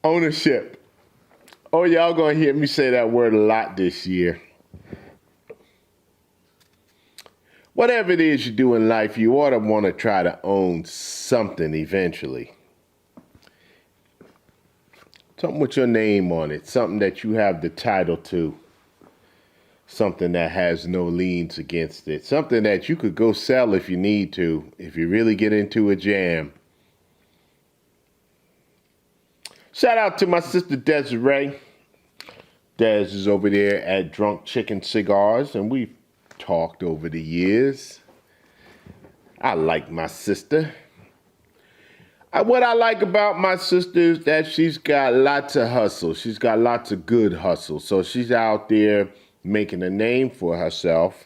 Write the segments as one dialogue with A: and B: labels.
A: Ownership. Oh, y'all gonna hear me say that word a lot this year. Whatever it is you do in life, you ought to want to try to own something eventually. Something with your name on it, something that you have the title to, something that has no liens against it, something that you could go sell if you need to, if you really get into a jam. Shout out to my sister Desiree. Des is over there at Drunk Chicken Cigars, and we've talked over the years. I like my sister. What I like about my sister is that she's got lots of hustle. She's got lots of good hustle. So she's out there making a name for herself.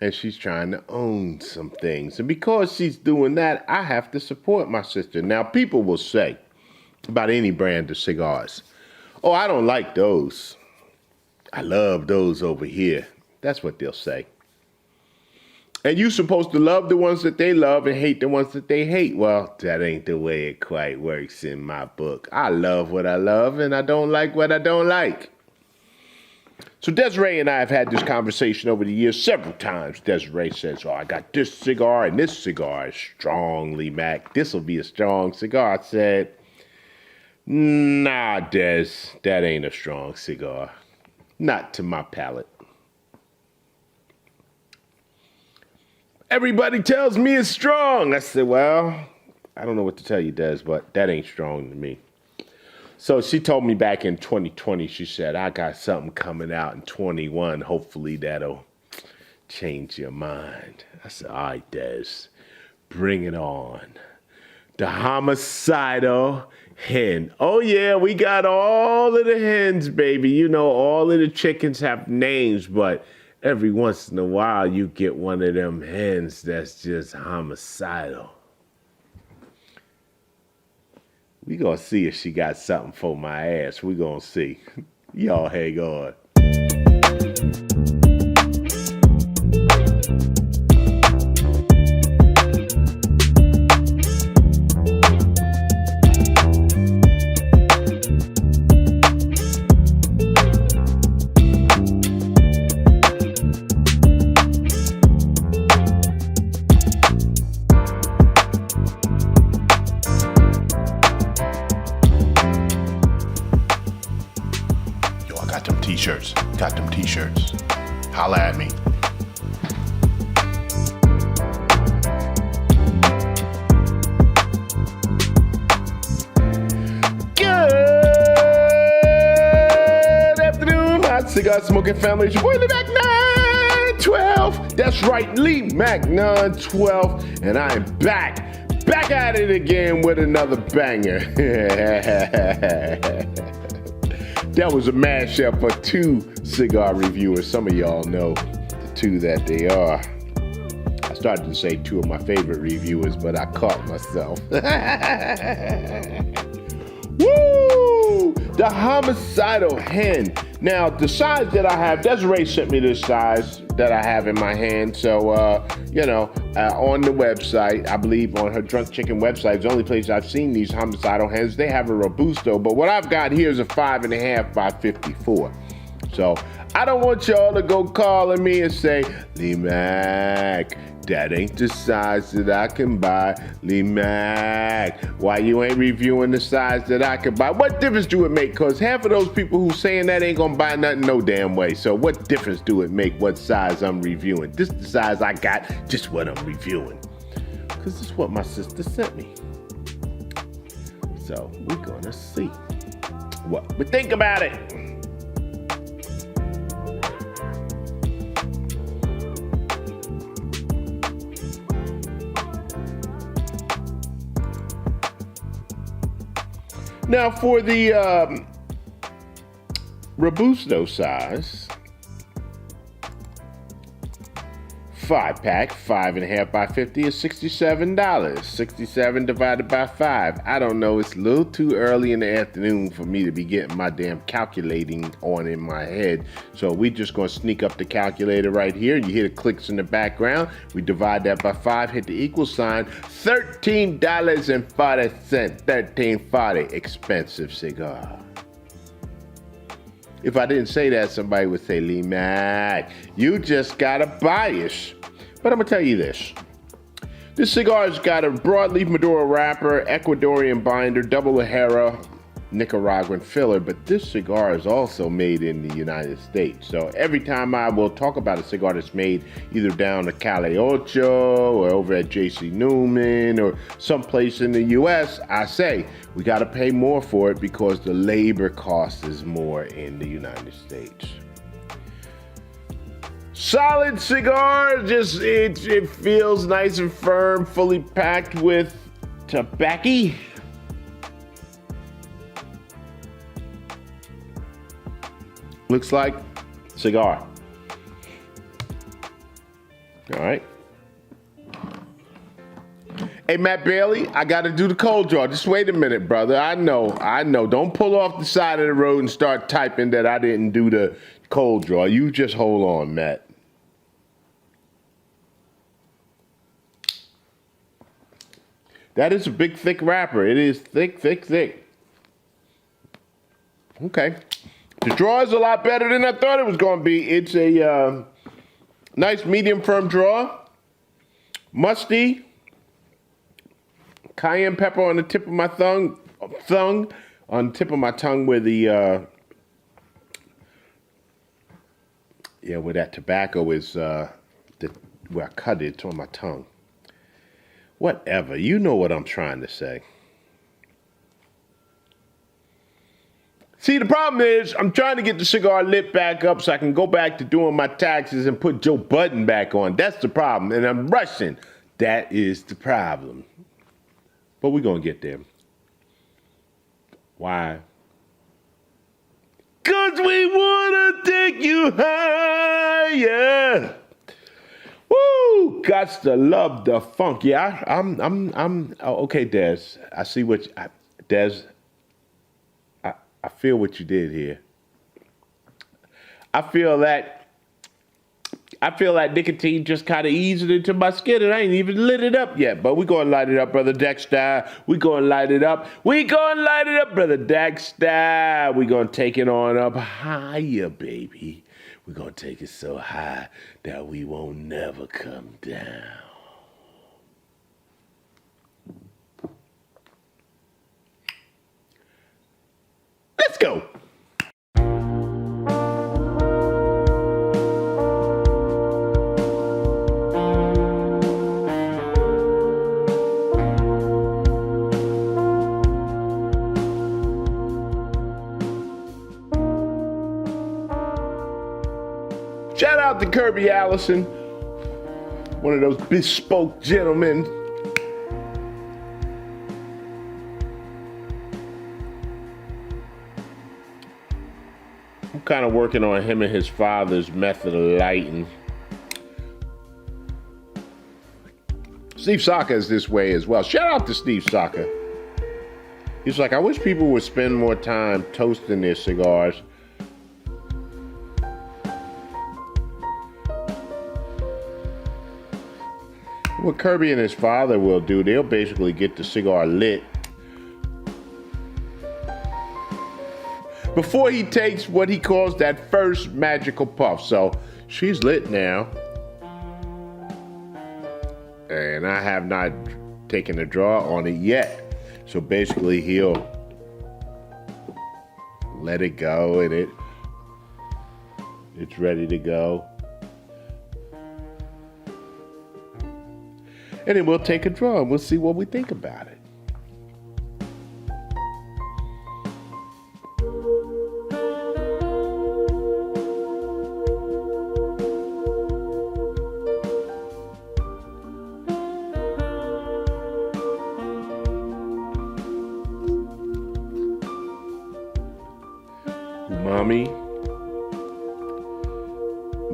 A: And she's trying to own some things. And because she's doing that, I have to support my sister. Now, people will say about any brand of cigars, oh, I don't like those. I love those over here. That's what they'll say. And you're supposed to love the ones that they love and hate the ones that they hate. Well, that ain't the way it quite works in my book. I love what I love and I don't like what I don't like. So Desiree and I have had this conversation over the years several times. Desiree says, oh, I got this cigar and this cigar is strongly Mac. This will be a strong cigar. I said, nah, Des, that ain't a strong cigar. Not to my palate. Everybody tells me it's strong. I said, well, I don't know what to tell you, Des, but that ain't strong to me. So she told me back in 2020, she said, I got something coming out in 21. Hopefully that'll change your mind. I said, all right, Des, bring it on. The Homicidal Hen. Oh, yeah, we got all of the hens, baby. You know, all of the chickens have names, but every once in a while you get one of them hens that's just homicidal. We gonna see if she got something for my ass. We gonna see. Y'all hang on. Got them t-shirts. Holla at me. Good afternoon, hot cigar smoking family. It's your boy, Lee Mac 912. That's right, Lee Mac 912. And I am back at it again with another banger. That was a mashup of two cigar reviewers. Some of y'all know the two that they are. I started to say two of my favorite reviewers, but I caught myself. Woo! The Homicidal Hen. Now, the size that I have, Desiree sent me this size that I have in my hand. So, on the website, I believe on her Drunk Chicken website, it's the only place I've seen these Homicidal Hens. They have a Robusto, but what I've got here is a 5.5 by 54. So, I don't want y'all to go calling me and say, Lee Mac, that ain't the size that I can buy. Lee Mac, why you ain't reviewing the size that I can buy? What difference do it make? Because half of those people who saying that ain't gonna buy nothing no damn way. So what difference do it make what size I'm reviewing? This is the size I got, just what I'm reviewing. Because this is what my sister sent me. So we're gonna see what we think about it. Now for the Robusto size, 5-pack, 5.5 by 50 is $67. 67 divided by 5. I don't know, it's a little too early in the afternoon for me to be getting my damn calculating on in my head. So we just gonna sneak up the calculator right here. You hear the clicks in the background. We divide that by 5, hit the equal sign. $13.40. $13.40. Expensive cigar. If I didn't say that, somebody would say, Lee Mac, you just got a bias. But I'm gonna tell you this. This cigar's got a broadleaf Maduro wrapper, Ecuadorian binder, double Ligero, Nicaraguan filler, but this cigar is also made in the United States. So every time I will talk about a cigar that's made either down at Calle Ocho or over at JC Newman or someplace in the US, I say we gotta pay more for it because the labor cost is more in the United States. Solid cigar, just it feels nice and firm, fully packed with tobacco. Looks like cigar. All right. Hey, Matt Bailey, I got to do the cold draw. Just wait a minute, brother. I know. Don't pull off the side of the road and start typing that I didn't do the cold draw. You just hold on, Matt. That is a big, thick wrapper. It is thick, thick, thick. Okay. The draw is a lot better than I thought it was going to be. It's a nice medium firm draw. Musty. Cayenne pepper on the tip of my tongue, on the tip of my tongue where the, where that tobacco is, where I cut it, it's on my tongue. Whatever, you know what I'm trying to say. See, the problem is I'm trying to get the cigar lit back up so I can go back to doing my taxes and put Joe Budden back on. That's the problem, and I'm rushing. That is the problem. But we're going to get there. Why? Because we want to take you higher. Woo! Gots to love the funk. Yeah, I'm okay, Des. I see what, Des, I feel what you did here. I feel that nicotine just kind of eased into my skin and I ain't even lit it up yet. But we gonna light it up, Brother Dexter. We gonna light it up. We gonna light it up, Brother Dexter. We gonna take it on up higher, baby. We gonna take it so high that we won't never come down. Let's go. Shout out to Kirby Allison, one of those bespoke gentlemen. I'm kind of working on him and his father's method of lighting. Steve Saka is this way as well. Shout out to Steve Saka. He's like, I wish people would spend more time toasting their cigars. What Kirby and his father will do, they'll basically get the cigar lit before he takes what he calls that first magical puff. So she's lit now. And I have not taken a draw on it yet. So basically he'll let it go and it's ready to go. And then we'll take a draw and we'll see what we think about it.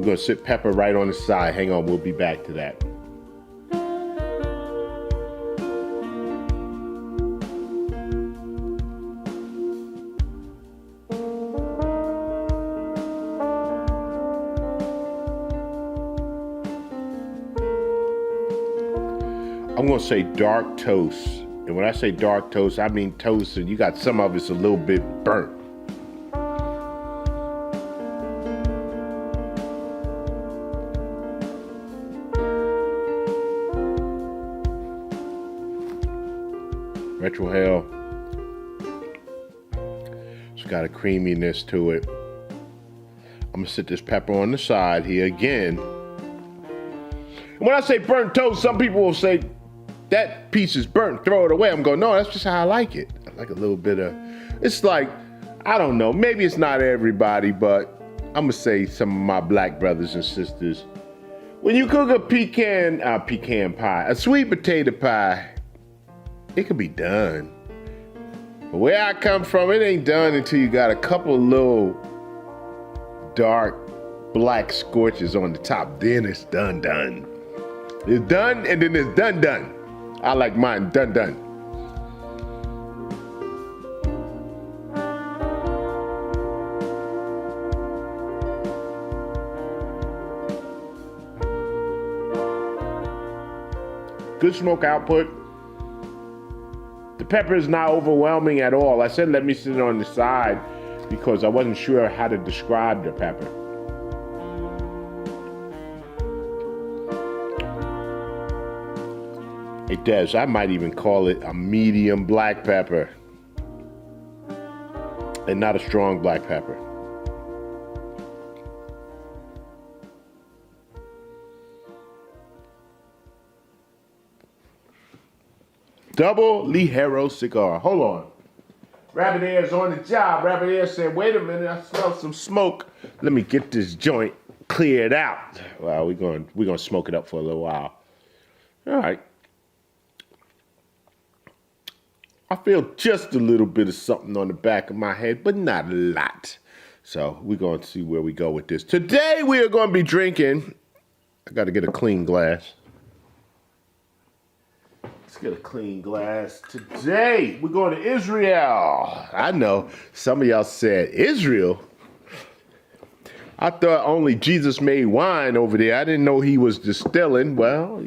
A: We're gonna sit pepper right on the side. Hang on, we'll be back to that. I'm gonna say dark toast. And when I say dark toast, I mean toast and you got some of it's a little bit burnt. Retrohale. It's got a creaminess to it. I'm gonna sit this pepper on the side here again. And when I say burnt toast, some people will say, that piece is burnt, throw it away. I'm going, no, that's just how I like it. I like a little bit of, it's like, I don't know, maybe it's not everybody, but I'm gonna say some of my black brothers and sisters, when you cook a pecan pie, a sweet potato pie, it can be done. But where I come from, it ain't done until you got a couple little dark black scorches on the top. Then it's done. It's done and then it's done. I like mine done. Good smoke output. The pepper is not overwhelming at all. I said let me sit it on the side because I wasn't sure how to describe the pepper. It does. I might even call it a medium black pepper and not a strong black pepper. Double Ligero cigar. Hold on. Rabbit Air's on the job. Rabbit Air said, wait a minute, I smell some smoke. Let me get this joint cleared out. Well, we're gonna smoke it up for a little while. All right. I feel just a little bit of something on the back of my head, but not a lot. So we're going to see where we go with this. Today we are going to be drinking. I got to get a clean glass. Let's get a clean glass. Today we're going to Israel. I know some of y'all said, Israel? I thought only Jesus made wine over there. I didn't know he was distilling. Well,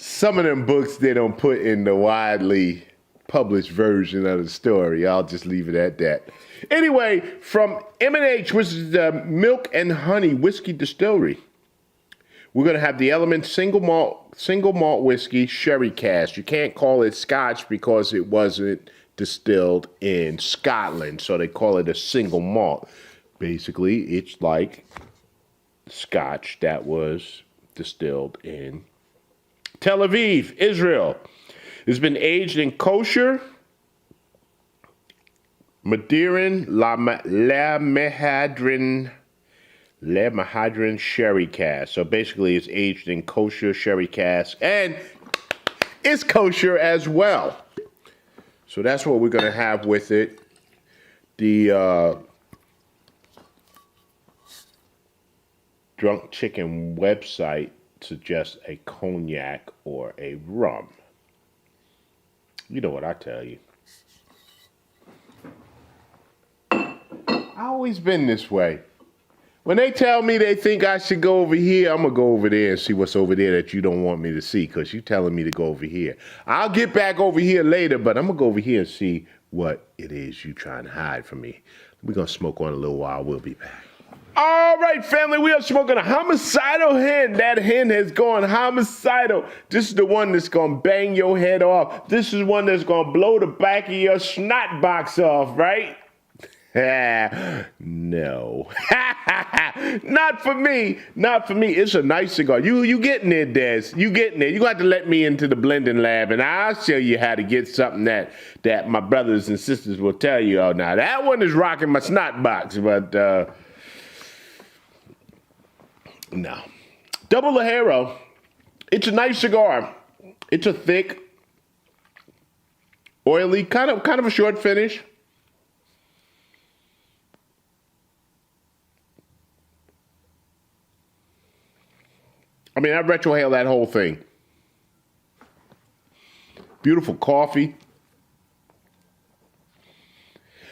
A: some of them books they don't put in the widely published version of the story. I'll just leave it at that. Anyway, from M&H, which is the Milk and Honey Whiskey Distillery, we're going to have the Element single malt whiskey sherry cask. You can't call it Scotch because it wasn't distilled in Scotland, so they call it a single malt. Basically, it's like Scotch that was distilled in Tel Aviv, Israel. It's been aged in kosher, Madeiran, La Mahadrin sherry cask. So basically it's aged in kosher sherry cask and it's kosher as well. So that's what we're going to have with it. The Drunk Chicken website suggests a cognac or a rum. You know what I tell you. I always been this way. When they tell me they think I should go over here, I'm going to go over there and see what's over there that you don't want me to see because you're telling me to go over here. I'll get back over here later, but I'm going to go over here and see what it is you trying to hide from me. We're going to smoke on a little while. We'll be back. All right, family, we are smoking a homicidal hen. That hen has gone homicidal. This is the one that's going to bang your head off. This is one that's going to blow the back of your snot box off, right? No. Not for me. Not for me. It's a nice cigar. You getting there, Des. You getting there. You got to let me into the blending lab, and I'll show you how to get something that my brothers and sisters will tell you. Oh, now, that one is rocking my snot box, but no. Double Ligero. It's a nice cigar. It's a thick, oily, kind of a short finish. I mean, I retrohale that whole thing. Beautiful coffee.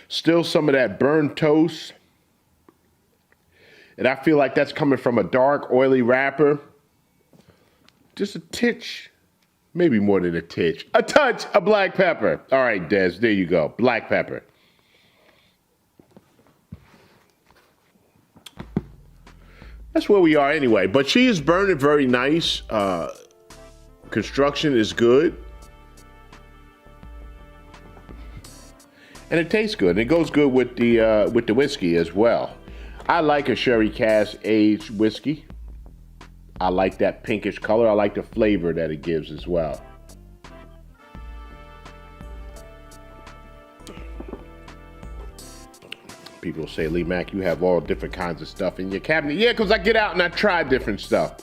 A: Still some of that burnt toast. And I feel like that's coming from a dark, oily wrapper. Just a titch, maybe more than a titch. A touch of black pepper. All right, Des, there you go. Black pepper. That's where we are anyway. But she is burning very nice. Construction is good. And it tastes good. And it goes good with the whiskey as well. I like a sherry cask aged whiskey. I like that pinkish color. I like the flavor that it gives as well. People say, Lee Mack, you have all different kinds of stuff in your cabinet. Yeah, because I get out and I try different stuff.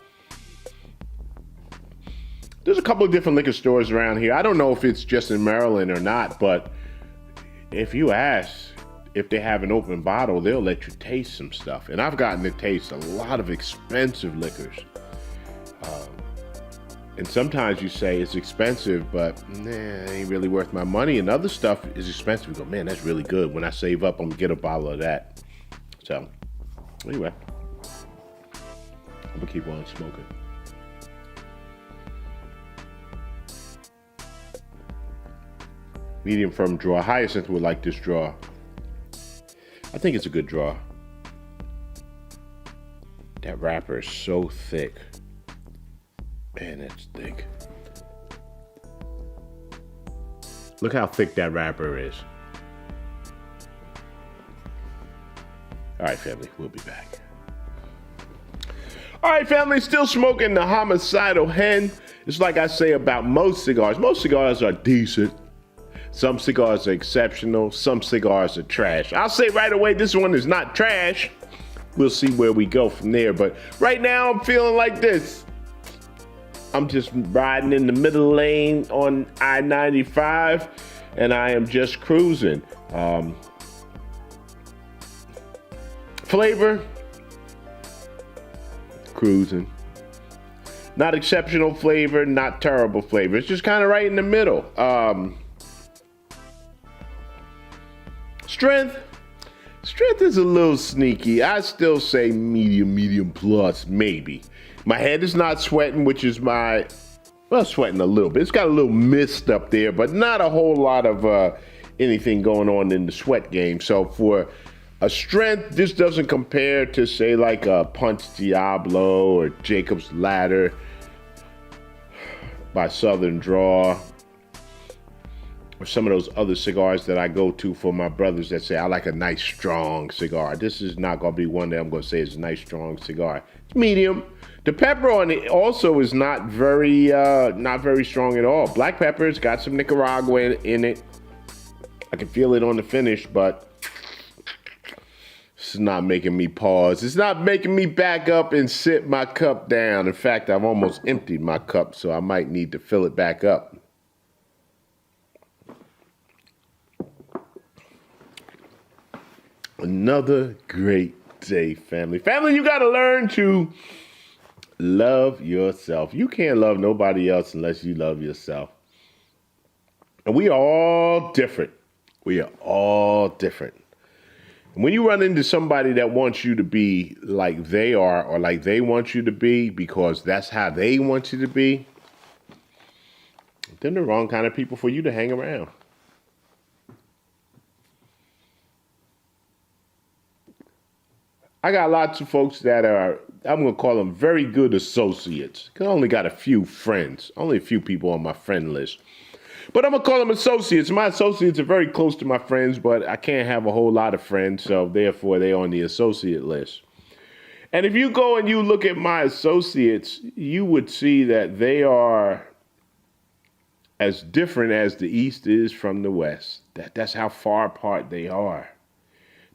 A: There's a couple of different liquor stores around here. I don't know if it's just in Maryland or not, but if you ask if they have an open bottle, they'll let you taste some stuff. And I've gotten to taste a lot of expensive liquors. And sometimes you say it's expensive, but nah, it ain't really worth my money. And other stuff is expensive. You go, man, that's really good. When I save up, I'm gonna get a bottle of that. So, anyway, I'm gonna keep on smoking. Medium firm draw. Hyacinth would like this draw. I think it's a good draw. That wrapper is so thick. Man, it's thick. Look how thick that wrapper is. All right, family, we'll be back. All right, family, still smoking the Homicidal Hen. It's like I say about most cigars. Most cigars are decent. Some cigars are exceptional. Some cigars are trash. I'll say right away, this one is not trash. We'll see where we go from there. But right now, I'm feeling like this. I'm just riding in the middle lane on I-95, and I am just cruising. Flavor, cruising. Not exceptional flavor, not terrible flavor. It's just kind of right in the middle. Strength is a little sneaky. I still say medium plus, maybe. My head is not sweating, which is sweating a little bit. It's got a little mist up there, but not a whole lot of anything going on in the sweat game. So for a strength, this doesn't compare to, say, like a Punch Diablo or Jacob's Ladder by Southern Draw, or some of those other cigars that I go to for my brothers that say, I like a nice, strong cigar. This is not going to be one that I'm going to say is a nice, strong cigar. It's medium. The pepper on it also is not very strong at all. Black pepper, it's got some Nicaragua in it. I can feel it on the finish, but it's not making me pause. It's not making me back up and sit my cup down. In fact, I've almost emptied my cup, so I might need to fill it back up. Another great day, family. Family, you got to learn to love yourself. You can't love nobody else unless you love yourself. And we are all different. We are all different. And when you run into somebody that wants you to be like they are or like they want you to be because that's how they want you to be, then they're the wrong kind of people for you to hang around. I got lots of folks that are, I'm going to call them very good associates. I only got a few friends, only a few people on my friend list. But I'm going to call them associates. My associates are very close to my friends, but I can't have a whole lot of friends, so therefore they're on the associate list. And if you go and you look at my associates, you would see that they are as different as the East is from the West. That's how far apart they are.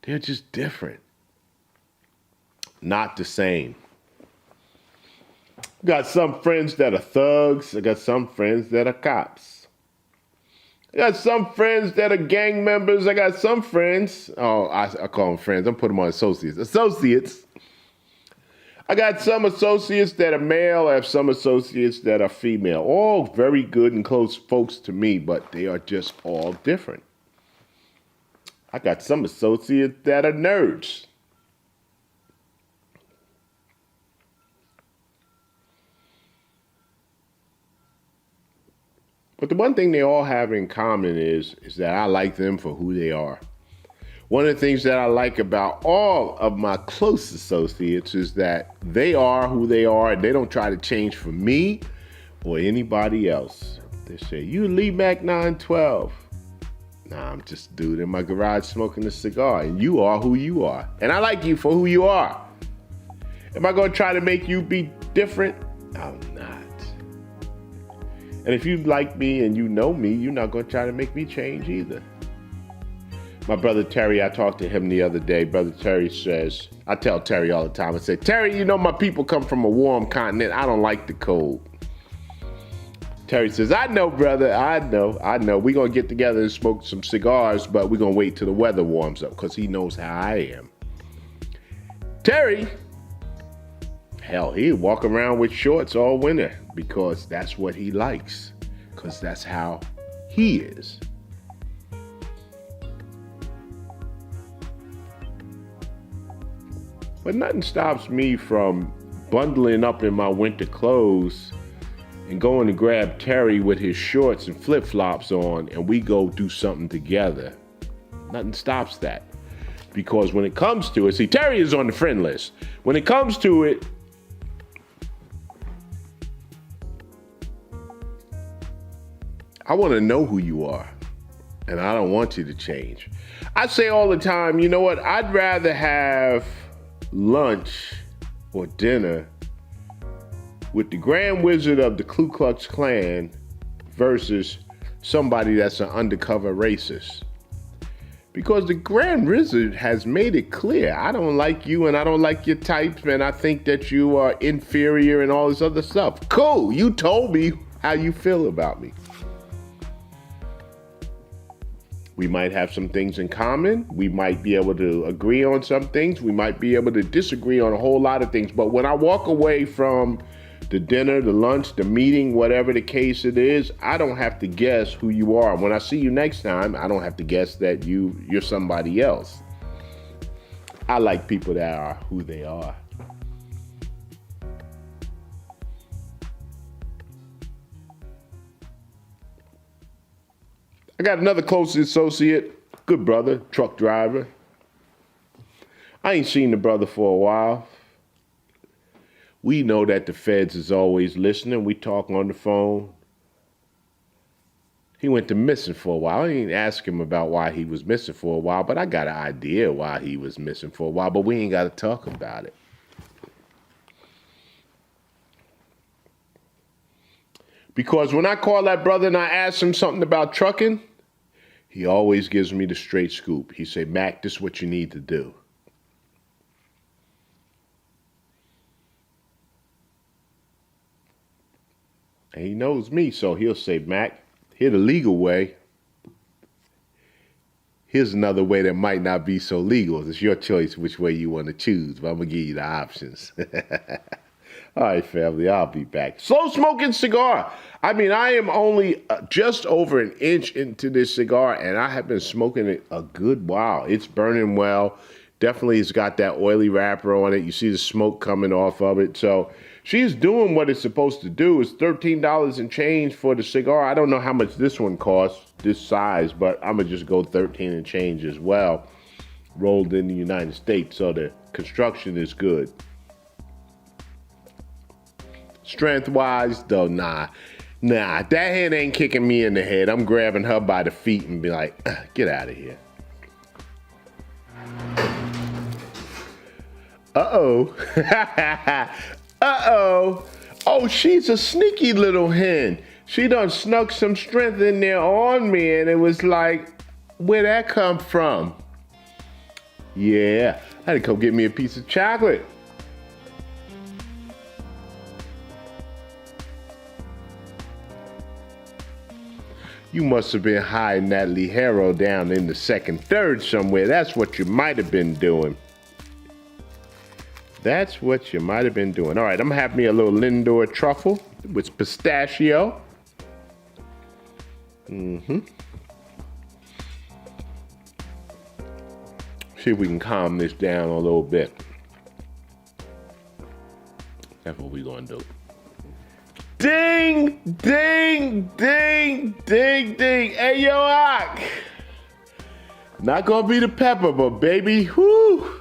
A: They're just different. Not the same. Got some friends that are thugs. I got some friends that are cops. I got some friends that are gang members. I got some friends. I call them friends. I'm putting them on associates. Associates. I got some associates that are male. I have some associates that are female. All very good and close folks to me, but they are just all different. I got some associates that are nerds. But the one thing they all have in common is that I like them for who they are. One of the things that I like about all of my close associates is that they are who they are and they don't try to change for me or anybody else. They say, you Lee Mac 912. Nah, I'm just a dude in my garage smoking a cigar, and you are who you are. And I like you for who you are. Am I going to try to make you be different? I'm not. And if you like me and you know me, you're not going to try to make me change either. My brother Terry, I talked to him the other day. Brother Terry says, I tell Terry all the time, I say, Terry, you know my people come from a warm continent. I don't like the cold. Terry says, I know, brother. I know. We're going to get together and smoke some cigars, but we're going to wait till the weather warms up because he knows how I am. Terry, hell, he'll walk around with shorts all winter because that's what he likes, because that's how he is. But nothing stops me from bundling up in my winter clothes and going to grab Terry with his shorts and flip-flops on, and we go do something together. Nothing stops that. Because when it comes to it, see, Terry is on the friend list. When it comes to it, I want to know who you are, and I don't want you to change. I say all the time, you know what? I'd rather have lunch or dinner with the Grand Wizard of the Ku Klux Klan versus somebody that's an undercover racist. Because the Grand Wizard has made it clear, I don't like you and I don't like your types, and I think that you are inferior and all this other stuff. Cool, you told me how you feel about me. We might have some things in common. We might be able to agree on some things. We might be able to disagree on a whole lot of things. But when I walk away from the dinner, the lunch, the meeting, whatever the case it is, I don't have to guess who you are. When I see you next time, I don't have to guess that you're somebody else. I like people that are who they are. I got another close associate, good brother, truck driver. I ain't seen the brother for a while. We know that the feds is always listening. We talk on the phone. He went to missing for a while. I didn't ask him about why he was missing for a while, but I got an idea why he was missing for a while, but we ain't got to talk about it. Because when I call that brother and I ask him something about trucking, he always gives me the straight scoop. He say, Mac, this is what you need to do. And he knows me, so he'll say, Mac, here's the legal way. Here's another way that might not be so legal. It's your choice which way you want to choose, but I'm going to give you the options. All right, family, I'll be back. Slow smoking cigar. I mean, I am only just over an inch into this cigar, and I have been smoking it a good while. It's burning well. Definitely it's got that oily wrapper on it. You see the smoke coming off of it. So she's doing what it's supposed to do. It's $13 and change for the cigar. I don't know how much this one costs, this size, but I'm going to just go 13 and change as well. Rolled in the United States, so the construction is good. Strength-wise, though, nah, that hand ain't kicking me in the head. I'm grabbing her by the feet and be like, get out of here. Uh-oh. Uh-oh. Oh, she's a sneaky little hen. She done snuck some strength in there on me, and it was like, where'd that come from? Yeah, I had to come get me a piece of chocolate. You must have been hiding that Ligero down in the second third somewhere. That's what you might have been doing. That's what you might have been doing. All right, I'm gonna have me a little Lindor truffle with pistachio. See if we can calm this down a little bit. That's what we're gonna do. Ding, ding, ding, ding, ding. Hey, yo, Ak. Not gonna be the pepper, but baby, whoo.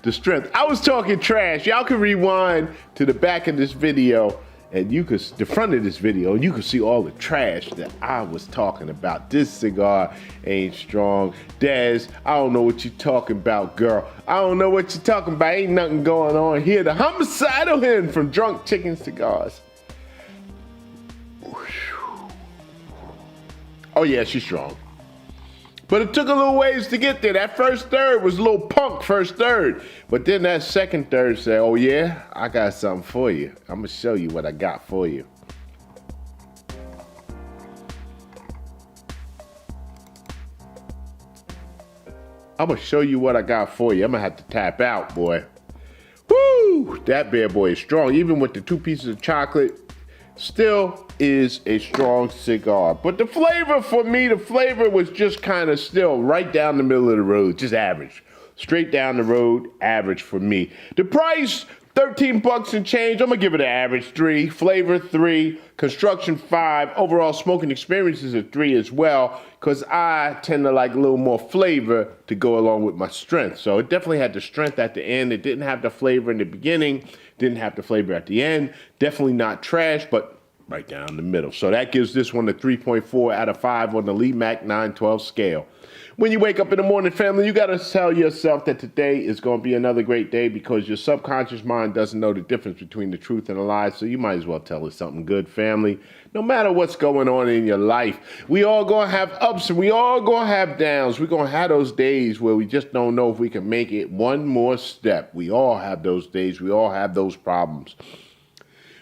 A: The strength. I was talking trash. Y'all can rewind to the back of this video and you could, the front of this video, and you can see all the trash that I was talking about. This cigar ain't strong. Dez, I don't know what you're talking about, girl. I don't know what you're talking about. Ain't nothing going on here. The Homicidal Hen from Drunk Chicken Cigars. Oh yeah, she's strong. But it took a little ways to get there. That first third was a little punk first third. But then that second third said, oh yeah, I got something for you. I'm gonna show you what I got for you. I'm gonna show you what I got for you. I'm gonna have to tap out, boy. Woo! That bad boy is strong. Even with the 2 pieces of chocolate, still is a strong cigar. But the flavor for me, the flavor was just kind of still right down the middle of the road, just average. Straight down the road, average for me. The price, 13 bucks and change. I'm gonna give it an average 3. Flavor 3, construction 5. Overall smoking experience is a 3 as well, because I tend to like a little more flavor to go along with my strength. So it definitely had the strength at the end. It didn't have the flavor in the beginning, didn't have the flavor at the end. Definitely not trash, but right down the middle. So that gives this one a 3.4 out of 5 on the Lee Mac 912 scale. When you wake up in the morning, family, you got to tell yourself that today is going to be another great day, because your subconscious mind doesn't know the difference between the truth and a lie. So you might as well tell it something good, family. No matter what's going on in your life, we all going to have ups and we all going to have downs. We're going to have those days where we just don't know if we can make it one more step. We all have those days. We all have those problems.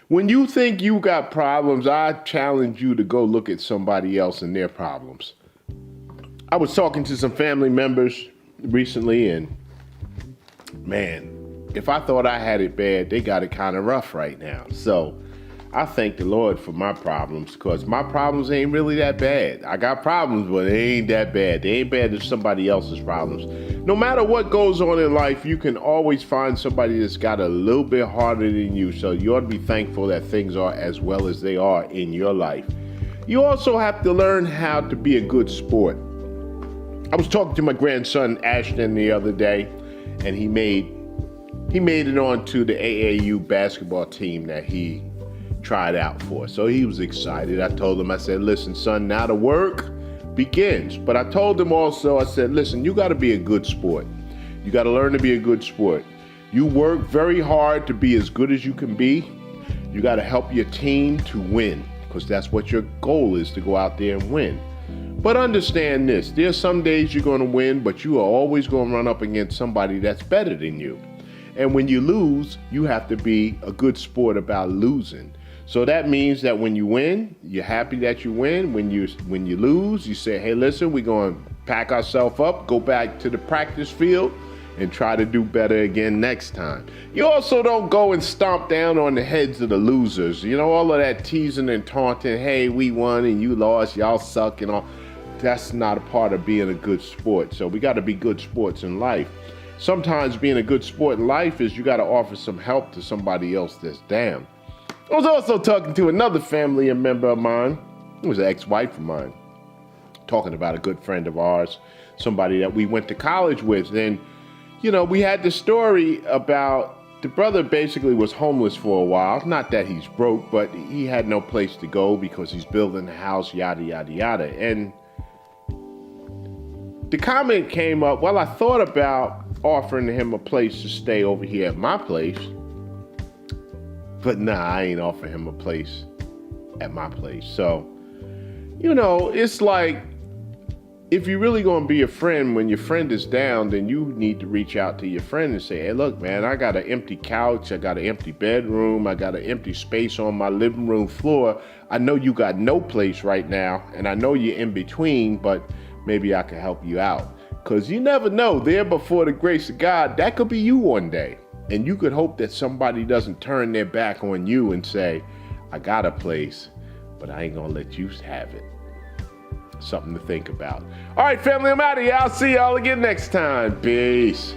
A: When you think you got problems, I challenge you to go look at somebody else and their problems. I was talking to some family members recently, and man, if I thought I had it bad, they got it kind of rough right now. So I thank the Lord for my problems, because my problems ain't really that bad. I got problems, but they ain't that bad. They ain't bad as somebody else's problems. No matter what goes on in life, you can always find somebody that's got a little bit harder than you. So you ought to be thankful that things are as well as they are in your life. You also have to learn how to be a good sport. I was talking to my grandson Ashton the other day, and he made it onto the AAU basketball team that he tried out for. So he was excited. I told him, I said, listen, son, now the work begins. But I told him also, I said, listen, you got to be a good sport. You got to learn to be a good sport. You work very hard to be as good as you can be. You got to help your team to win, because that's what your goal is, to go out there and win. But understand this, there's some days you're going to win, but you are always going to run up against somebody that's better than you. And when you lose, you have to be a good sport about losing. So that means that when you win, you're happy that you win. When you lose, you say, hey, listen, we're going to pack ourselves up, go back to the practice field, and try to do better again next time. You also don't go and stomp down on the heads of the losers. You know, all of that teasing and taunting, hey, we won and you lost, y'all suck and all. That's not a part of being a good sport. So we got to be good sports in life. Sometimes being a good sport in life is you got to offer some help to somebody else that's down. I was also talking to another family member of mine. It was an ex-wife of mine. Talking about a good friend of ours, somebody that we went to college with. And, you know, we had the story about the brother basically was homeless for a while. Not that he's broke, but he had no place to go because he's building a house, yada, yada, yada. And the comment came up, well, I thought about offering him a place to stay over here at my place. But nah, I ain't offering him a place at my place. So, you know, it's like if you're really going to be a friend, when your friend is down, then you need to reach out to your friend and say, hey, look, man, I got an empty couch. I got an empty bedroom. I got an empty space on my living room floor. I know you got no place right now, and I know you're in between, but maybe I can help you out. Because you never know, there before the grace of God, that could be you one day. And you could hope that somebody doesn't turn their back on you and say, I got a place, but I ain't going to let you have it. Something to think about. All right, family, I'm out of here. I'll see y'all again next time. Peace.